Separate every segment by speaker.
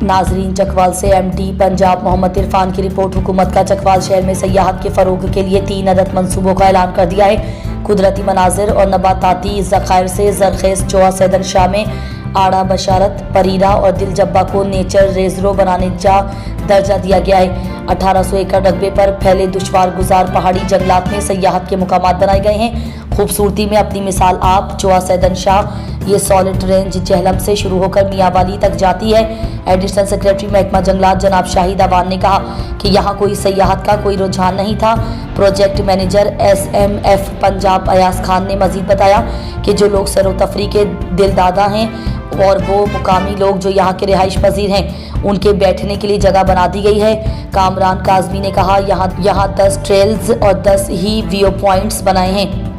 Speaker 1: नाजरीन, चकवाल से एमडी पंजाब मोहम्मद इरफान की रिपोर्ट। हुकूमत का चकवाल शहर में सयाहत के फ़रोग के लिए 3 अदद मंसूबों का ऐलान कर दिया है। कुदरती मनाजिर और नबाताती ज़खायर से जरखेज़ चोआ सैदन शाह में आड़ा बशारत परीरा और दिलजब्बा को नेचर रिजर्व बनाने का दर्जा दिया गया है। 1800 एकड़ रकबे पर फैले दुश्वार गुजार पहाड़ी जंगलात में सयाहत के मुकामात बनाए गए हैं। खूबसूरती में अपनी मिसाल आप चोआ सैदन शाह, ये सॉलिड रेंज जहलम से शुरू होकर मियाँवाली तक जाती है। एडिशनल सेक्रेटरी महकमा जंगलात जनाब शाहिद अवान ने कहा कि यहाँ कोई सयाहत का कोई रुझान नहीं था। Project manager SMF Punjab Ayaz Khan ने मजीद बताया कि जो लोग सैर व तफरी के दिलदादा हैं और वो मुकामी लोग जो यहाँ के रिहाइश पजीर हैं, उनके बैठने के लिए जगह बना दी गई है। कामरान काजमी ने कहा यहाँ 10 ट्रेल्स और 10 ही व्यू पॉइंट्स बनाए हैं,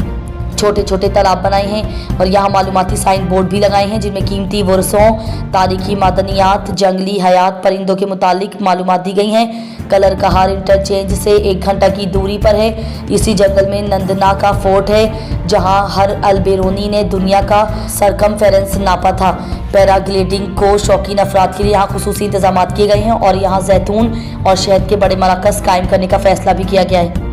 Speaker 1: छोटे छोटे तालाब बनाए हैं और यहाँ मालूमाती साइन बोर्ड भी लगाए हैं जिनमें कीमती वर्सों, तारीखी मादनियात, जंगली हयात, परिंदों के मुतालिक मालूमात दी गई हैं। कलर कहार इंटरचेंज से 1 घंटा की दूरी पर है। इसी जंगल में नंदना का फोर्ट है जहाँ हर अलबेरोनी ने दुनिया का सरकमफेरेंस नापा था। पैराग्लाइडिंग को शौकीन अफराद के लिए यहाँ खुसूसी इंतजाम किए गए हैं और यहाँ जैतून और शहद के बड़े मराकज़ कायम करने का फैसला भी किया गया है।